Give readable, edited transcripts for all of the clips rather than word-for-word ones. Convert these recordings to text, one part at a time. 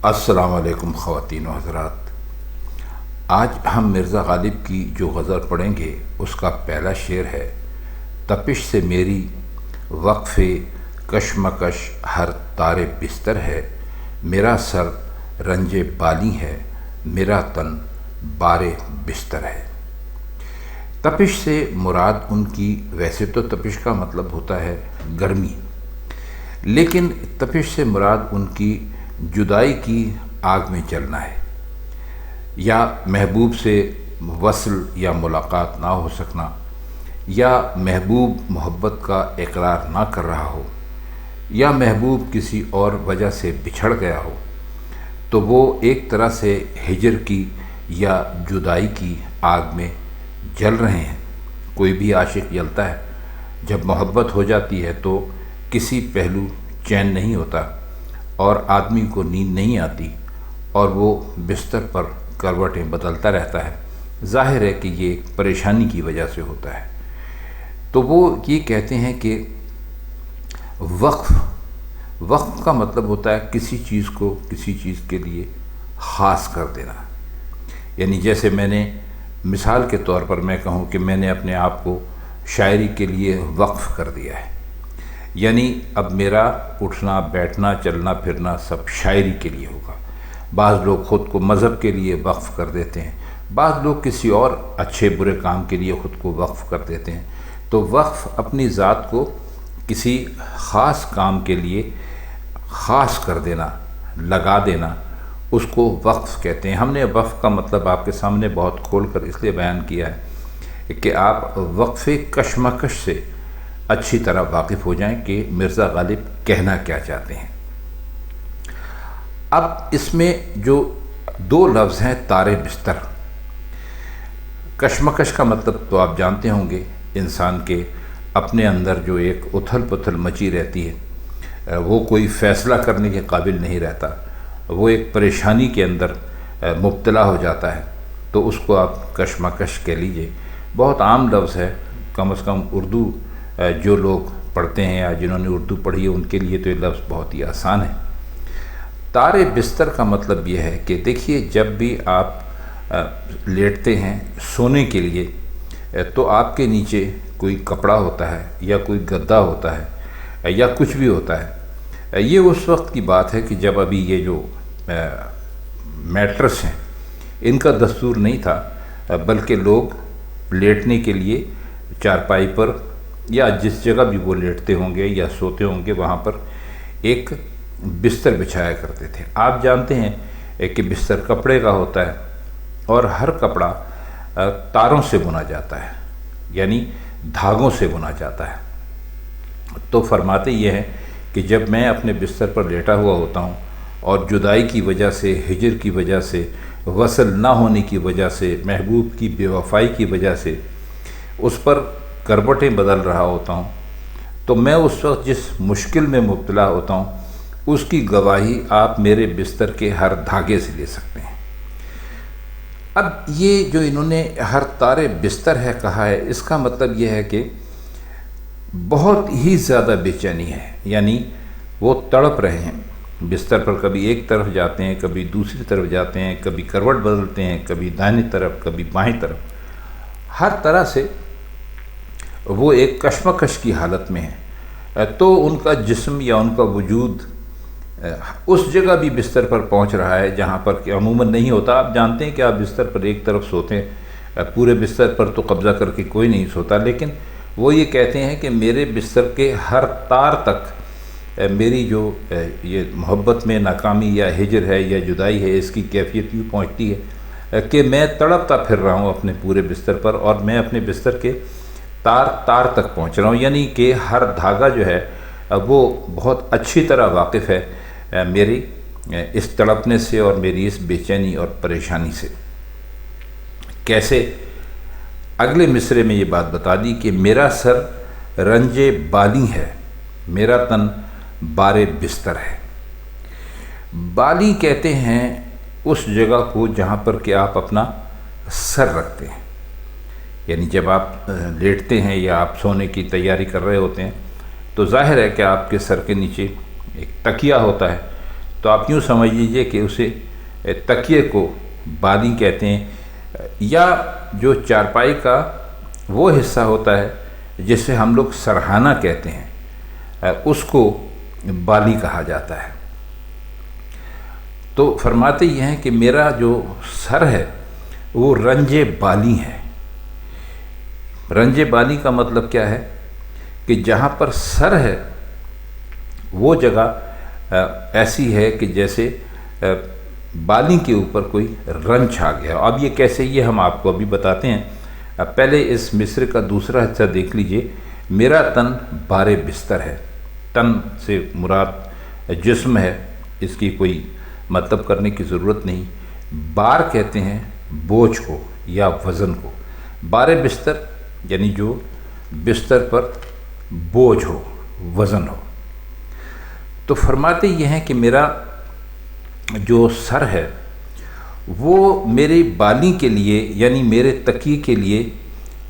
السلام علیکم خواتین و حضرات۔ آج ہم مرزا غالب کی جو غزل پڑھیں گے اس کا پہلا شعر ہے: تپش سے میری وقف کشمکش ہر تار بستر ہے، میرا سر رنج بالی ہے، میرا تن بار بستر ہے۔ تپش سے مراد ان کی، ویسے تو تپش کا مطلب ہوتا ہے گرمی، لیکن تپش سے مراد ان کی جدائی کی آگ میں جلنا ہے، یا محبوب سے وصل یا ملاقات نہ ہو سکنا، یا محبوب محبت کا اقرار نہ کر رہا ہو، یا محبوب کسی اور وجہ سے بچھڑ گیا ہو، تو وہ ایک طرح سے ہجر کی یا جدائی کی آگ میں جل رہے ہیں۔ کوئی بھی عاشق جلتا ہے، جب محبت ہو جاتی ہے تو کسی پہلو چین نہیں ہوتا اور آدمی کو نیند نہیں آتی اور وہ بستر پر کروٹیں بدلتا رہتا ہے۔ ظاہر ہے کہ یہ ایک پریشانی کی وجہ سے ہوتا ہے۔ تو وہ یہ کہتے ہیں کہ وقف کا مطلب ہوتا ہے کسی چیز کو کسی چیز کے لیے خاص کر دینا۔ یعنی جیسے میں نے مثال کے طور پر میں کہوں کہ میں نے اپنے آپ کو شاعری کے لیے وقف کر دیا ہے، یعنی اب میرا اٹھنا بیٹھنا چلنا پھرنا سب شاعری کے لیے ہوگا۔ بعض لوگ خود کو مذہب کے لیے وقف کر دیتے ہیں، بعض لوگ کسی اور اچھے برے کام کے لیے خود کو وقف کر دیتے ہیں۔ تو وقف اپنی ذات کو کسی خاص کام کے لیے خاص کر دینا، لگا دینا، اس کو وقف کہتے ہیں۔ ہم نے وقف کا مطلب آپ کے سامنے بہت کھول کر اس لیے بیان کیا ہے کہ آپ وقف کشمکش سے اچھی طرح واقف ہو جائیں کہ مرزا غالب کہنا کیا چاہتے ہیں۔ اب اس میں جو دو لفظ ہیں تار بستر، کشمکش کا مطلب تو آپ جانتے ہوں گے، انسان کے اپنے اندر جو ایک اتھل پتھل مچی رہتی ہے، وہ کوئی فیصلہ کرنے کے قابل نہیں رہتا، وہ ایک پریشانی کے اندر مبتلا ہو جاتا ہے، تو اس کو آپ کشمکش کہہ لیجئے۔ بہت عام لفظ ہے، کم از کم اردو جو لوگ پڑھتے ہیں یا جنہوں نے اردو پڑھی ہے ان کے لیے تو یہ لفظ بہت ہی آسان ہے۔ تار بستر کا مطلب یہ ہے کہ دیکھیے، جب بھی آپ لیٹتے ہیں سونے کے لیے تو آپ کے نیچے کوئی کپڑا ہوتا ہے یا کوئی گدا ہوتا ہے یا کچھ بھی ہوتا ہے۔ یہ اس وقت کی بات ہے کہ جب ابھی یہ جو میٹرس ہیں ان کا دستور نہیں تھا، بلکہ لوگ لیٹنے کے لیے چارپائی پر یا جس جگہ بھی وہ لیٹتے ہوں گے یا سوتے ہوں گے وہاں پر ایک بستر بچھایا کرتے تھے۔ آپ جانتے ہیں کہ بستر کپڑے کا ہوتا ہے اور ہر کپڑا تاروں سے بنا جاتا ہے، یعنی دھاگوں سے بنا جاتا ہے۔ تو فرماتے یہ ہیں کہ جب میں اپنے بستر پر لیٹا ہوا ہوتا ہوں اور جدائی کی وجہ سے، ہجر کی وجہ سے، وصل نہ ہونے کی وجہ سے، محبوب کی بے وفائی کی وجہ سے اس پر کروٹیں بدل رہا ہوتا ہوں، تو میں اس وقت جس مشکل میں مبتلا ہوتا ہوں اس کی گواہی آپ میرے بستر کے ہر دھاگے سے لے سکتے ہیں۔ اب یہ جو انہوں نے ہر تار بستر ہے کہا ہے، اس کا مطلب یہ ہے کہ بہت ہی زیادہ بے چینی ہے، یعنی وہ تڑپ رہے ہیں بستر پر، کبھی ایک طرف جاتے ہیں کبھی دوسری طرف جاتے ہیں، کبھی کروٹ بدلتے ہیں، کبھی دائیں طرف کبھی بائیں طرف، ہر طرح سے وہ ایک کشمکش کی حالت میں ہے۔ تو ان کا جسم یا ان کا وجود اس جگہ بھی بستر پر پہنچ رہا ہے جہاں پر کہ عموماً نہیں ہوتا۔ آپ جانتے ہیں کہ آپ بستر پر ایک طرف سوتے ہیں، پورے بستر پر تو قبضہ کر کے کوئی نہیں سوتا، لیکن وہ یہ کہتے ہیں کہ میرے بستر کے ہر تار تک میری جو یہ محبت میں ناکامی یا ہجر ہے یا جدائی ہے، اس کی کیفیت یوں پہنچتی ہے کہ میں تڑپتا پھر رہا ہوں اپنے پورے بستر پر، اور میں اپنے بستر کے تار تک پہنچ رہا ہوں، یعنی کہ ہر دھاگا جو ہے وہ بہت اچھی طرح واقف ہے میری اس تڑپنے سے اور میری اس بے چینی اور پریشانی سے۔ کیسے؟ اگلے مصرے میں یہ بات بتا دی کہ میرا سر رنج بالی ہے، میرا تن بار بستر ہے۔ بالی کہتے ہیں اس جگہ کو جہاں پر کہ آپ اپنا سر رکھتے ہیں، یعنی جب آپ لیٹتے ہیں یا آپ سونے کی تیاری کر رہے ہوتے ہیں تو ظاہر ہے کہ آپ کے سر کے نیچے ایک تکیہ ہوتا ہے، تو آپ یوں سمجھ لیجئے کہ اسے تکیے کو بالی کہتے ہیں، یا جو چارپائی کا وہ حصہ ہوتا ہے جسے ہم لوگ سرہانہ کہتے ہیں، اس کو بالی کہا جاتا ہے۔ تو فرماتے یہ ہیں کہ میرا جو سر ہے وہ رنج بالی ہے۔ رنج بالی کا مطلب کیا ہے کہ جہاں پر سر ہے وہ جگہ ایسی ہے کہ جیسے بالی کے اوپر کوئی رنج چھا گیا۔ اب یہ کیسے، یہ ہم آپ کو ابھی بتاتے ہیں۔ پہلے اس مصر کا دوسرا حصہ دیکھ لیجئے۔ میرا تن بار بستر ہے۔ تن سے مراد جسم ہے، اس کی کوئی مطلب کرنے کی ضرورت نہیں۔ بار کہتے ہیں بوجھ کو یا وزن کو۔ بار بستر یعنی جو بستر پر بوجھ ہو، وزن ہو۔ تو فرماتے یہ ہیں کہ میرا جو سر ہے وہ میرے بالی کے لیے یعنی میرے تکیے کے لیے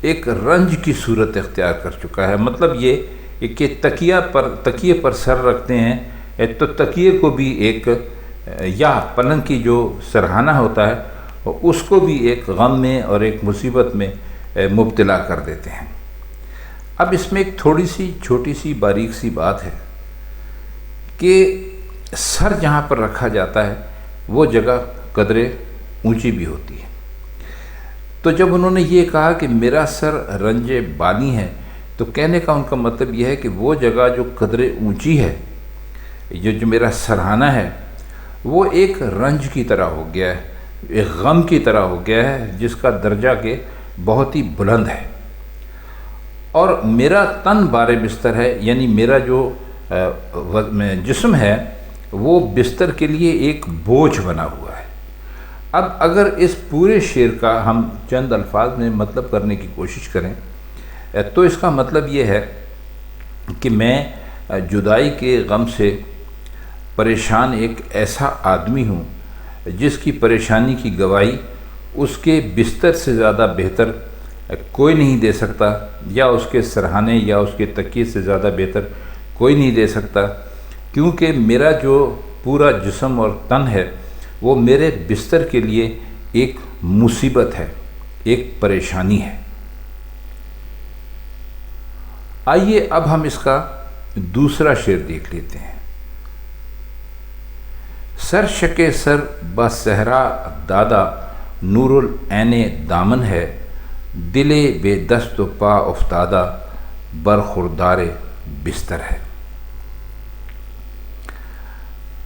ایک رنج کی صورت اختیار کر چکا ہے۔ مطلب یہ کہ تکیے پر سر رکھتے ہیں تو تکیے کو بھی ایک، یا پلنگ کی جو سرہانہ ہوتا ہے اس کو بھی ایک غم میں اور ایک مصیبت میں مبتلا کر دیتے ہیں۔ اب اس میں ایک تھوڑی سی چھوٹی سی باریک سی بات ہے کہ سر جہاں پر رکھا جاتا ہے وہ جگہ قدرے اونچی بھی ہوتی ہے۔ تو جب انہوں نے یہ کہا کہ میرا سر رنج بالی ہے، تو کہنے کا ان کا مطلب یہ ہے کہ وہ جگہ جو قدرے اونچی ہے، جو میرا سرہانہ ہے، وہ ایک رنج کی طرح ہو گیا ہے، ایک غم کی طرح ہو گیا ہے جس کا درجہ کہ بہت ہی بلند ہے۔ اور میرا تن بار بستر ہے، یعنی میرا جو جسم ہے وہ بستر کے لیے ایک بوجھ بنا ہوا ہے۔ اب اگر اس پورے شعر کا ہم چند الفاظ میں مطلب کرنے کی کوشش کریں تو اس کا مطلب یہ ہے کہ میں جدائی کے غم سے پریشان ایک ایسا آدمی ہوں جس کی پریشانی کی گواہی اس کے بستر سے زیادہ بہتر کوئی نہیں دے سکتا، یا اس کے سرہانے یا اس کے تکیے سے زیادہ بہتر کوئی نہیں دے سکتا، کیونکہ میرا جو پورا جسم اور تن ہے وہ میرے بستر کے لیے ایک مصیبت ہے، ایک پریشانی ہے۔ آئیے اب ہم اس کا دوسرا شعر دیکھ لیتے ہیں۔ سر شکے سر با صحرا دادا، نور العین دامن ہے، دل بے دست و پا افتادہ، برخوردار بستر ہے۔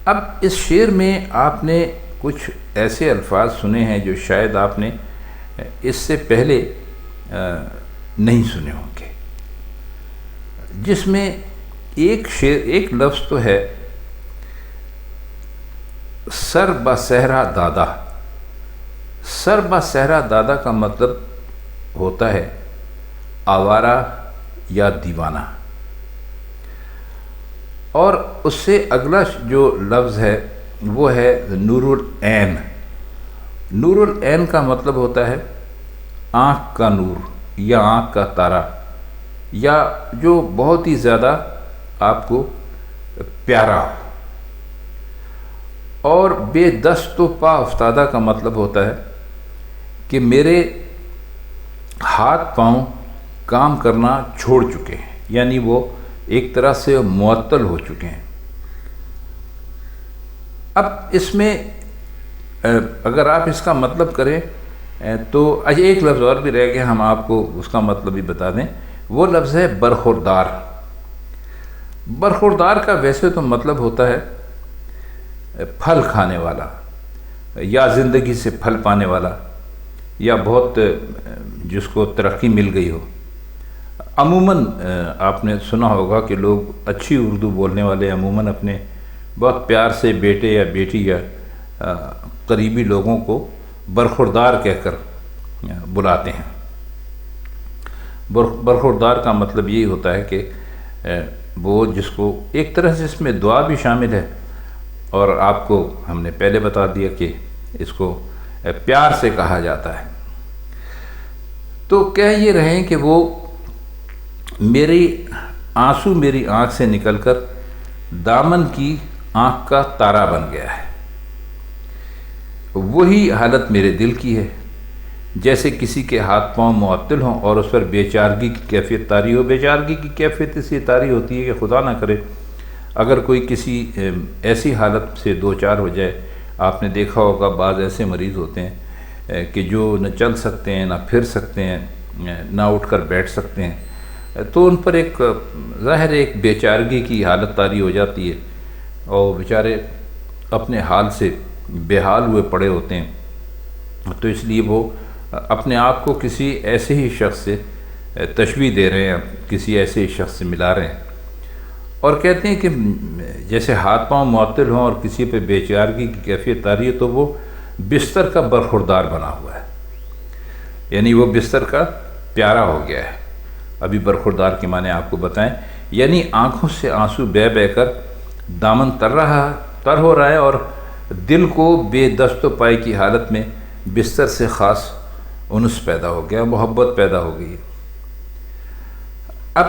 اب اس شعر میں آپ نے کچھ ایسے الفاظ سنے ہیں جو شاید آپ نے اس سے پہلے نہیں سنے ہوں گے، جس میں ایک لفظ تو ہے سر با صحرا دادا۔ سر با صحرا دادا کا مطلب ہوتا ہے آوارہ یا دیوانہ، اور اس سے اگلا جو لفظ ہے وہ ہے نور العین۔ نور العین کا مطلب ہوتا ہے آنکھ کا نور یا آنکھ کا تارا، یا جو بہت ہی زیادہ آپ کو پیارا ہو۔ اور بے دست و پا افتادہ کا مطلب ہوتا ہے کہ میرے ہاتھ پاؤں کام کرنا چھوڑ چکے ہیں، یعنی وہ ایک طرح سے معطل ہو چکے ہیں۔ اب اس میں اگر آپ اس کا مطلب کریں تو ایک لفظ اور بھی رہ گیا، ہم آپ کو اس کا مطلب بھی بتا دیں۔ وہ لفظ ہے برخوردار۔ برخوردار کا ویسے تو مطلب ہوتا ہے پھل کھانے والا، یا زندگی سے پھل پانے والا، یا بہت جس کو ترقی مل گئی ہو۔ عموماً آپ نے سنا ہوگا کہ لوگ اچھی اردو بولنے والے عموماً اپنے بہت پیار سے بیٹے یا بیٹی یا قریبی لوگوں کو برخوردار کہہ کر بلاتے ہیں۔ برخوردار کا مطلب یہی ہوتا ہے کہ وہ جس کو ایک طرح سے اس میں دعا بھی شامل ہے، اور آپ کو ہم نے پہلے بتا دیا کہ اس کو پیار سے کہا جاتا ہے۔ تو کہہ یہ رہے ہیں کہ وہ آنسو میری آنکھ سے نکل کر دامن کی آنکھ کا تارا بن گیا ہے۔ وہی حالت میرے دل کی ہے، جیسے کسی کے ہاتھ پاؤں معطل ہوں اور اس پر بے چارگی کی کیفیت طاری ہو۔ بے چارگی کی کیفیت اس لیے طاری ہوتی ہے کہ خدا نہ کرے اگر کوئی کسی ایسی حالت سے دو چار ہو جائے۔ آپ نے دیکھا ہوگا بعض ایسے مریض ہوتے ہیں کہ جو نہ چل سکتے ہیں، نہ پھر سکتے ہیں، نہ اٹھ کر بیٹھ سکتے ہیں، تو ان پر ایک ظاہر ایک بے چارگی کی حالت طاری ہو جاتی ہے اور بیچارے اپنے حال سے بے حال ہوئے پڑے ہوتے ہیں۔ تو اس لیے وہ اپنے آپ کو کسی ایسے ہی شخص سے تشبیہ دے رہے ہیں، کسی ایسے ہی شخص سے ملا رہے ہیں، اور کہتے ہیں کہ جیسے ہاتھ پاؤں معطل ہوں اور کسی پہ بے چارگی کی کیفیت طاری ہے تو وہ بستر کا برخوردار بنا ہوا ہے، یعنی وہ بستر کا پیارا ہو گیا ہے۔ ابھی برخوردار کے معنی آپ کو بتائیں، یعنی آنکھوں سے آنسو بہہ بہہ کر دامن تر ہو رہا ہے اور دل کو بے دست و پائے کی حالت میں بستر سے خاص انس پیدا ہو گیا، محبت پیدا ہو گئی۔ اب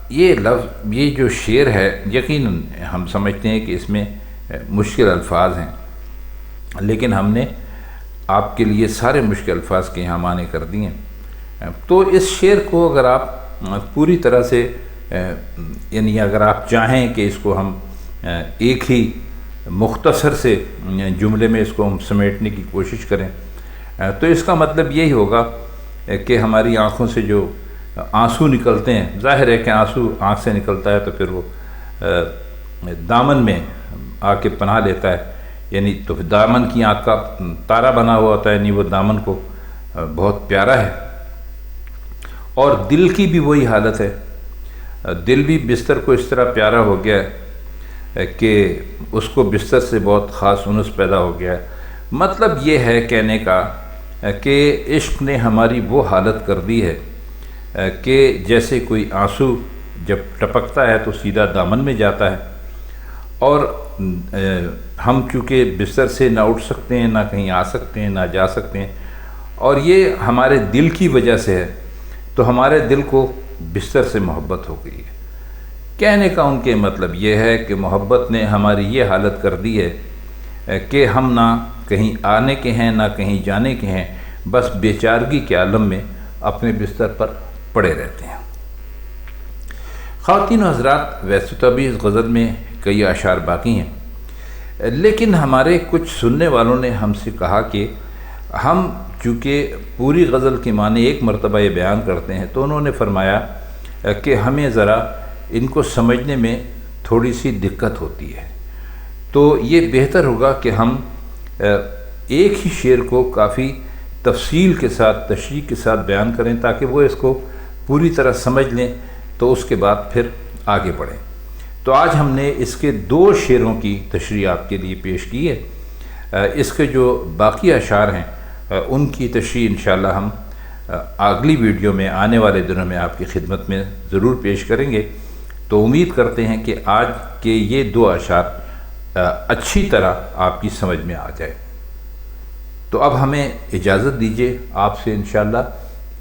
یہ لفظ، یہ جو شعر ہے، یقیناً ہم سمجھتے ہیں کہ اس میں مشکل الفاظ ہیں، لیکن ہم نے آپ کے لیے سارے مشکل الفاظ کے یہاں معنی کر دیے ہیں۔ تو اس شعر کو اگر آپ پوری طرح سے یعنی اگر آپ چاہیں کہ اس کو ہم ایک ہی مختصر سے جملے میں اس کو ہم سمیٹنے کی کوشش کریں تو اس کا مطلب یہی ہوگا کہ ہماری آنکھوں سے جو آنسو نکلتے ہیں، ظاہر ہے کہ آنسو آنکھ سے نکلتا ہے تو پھر وہ دامن میں آ کے پناہ لیتا ہے، یعنی تو دامن کی آنکھ کا تارا بنا ہوا ہوتا ہے، یعنی وہ دامن کو بہت پیارا ہے۔ اور دل کی بھی وہی حالت ہے، دل بھی بستر کو اس طرح پیارا ہو گیا ہے کہ اس کو بستر سے بہت خاص انس پیدا ہو گیا ہے۔ مطلب یہ ہے کہنے کا کہ عشق نے ہماری وہ حالت کر دی ہے کہ جیسے کوئی آنسو جب ٹپکتا ہے تو سیدھا دامن میں جاتا ہے، اور ہم چونکہ بستر سے نہ اٹھ سکتے ہیں، نہ کہیں آ سکتے ہیں، نہ جا سکتے ہیں، اور یہ ہمارے دل کی وجہ سے ہے، تو ہمارے دل کو بستر سے محبت ہو گئی ہے۔ کہنے کا ان کے مطلب یہ ہے کہ محبت نے ہماری یہ حالت کر دی ہے کہ ہم نہ کہیں آنے کے ہیں نہ کہیں جانے کے ہیں، بس بے چارگی کے عالم میں اپنے بستر پر پڑے رہتے ہیں۔ خواتین و حضرات، ویسے تو ابھی اس غزل میں کئی اشعار باقی ہیں، لیکن ہمارے کچھ سننے والوں نے ہم سے کہا کہ ہم چونکہ پوری غزل کے معنی ایک مرتبہ یہ بیان کرتے ہیں، تو انہوں نے فرمایا کہ ہمیں ذرا ان کو سمجھنے میں تھوڑی سی دقت ہوتی ہے، تو یہ بہتر ہوگا کہ ہم ایک ہی شعر کو کافی تفصیل کے ساتھ، تشریح کے ساتھ بیان کریں تاکہ وہ اس کو پوری طرح سمجھ لیں، تو اس کے بعد پھر آگے بڑھیں۔ تو آج ہم نے اس کے 2 شعروں کی تشریح آپ کے لیے پیش کی ہے۔ اس کے جو باقی اشعار ہیں ان کی تشریح انشاءاللہ ہم اگلی ویڈیو میں آنے والے دنوں میں آپ کی خدمت میں ضرور پیش کریں گے۔ تو امید کرتے ہیں کہ آج کے یہ 2 اشعار اچھی طرح آپ کی سمجھ میں آ جائے۔ تو اب ہمیں اجازت دیجیے، آپ سے انشاءاللہ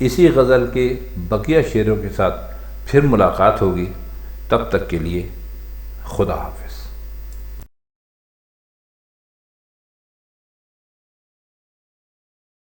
اسی غزل کے بقیہ شعروں کے ساتھ پھر ملاقات ہوگی۔ تب تک کے لیے خدا حافظ۔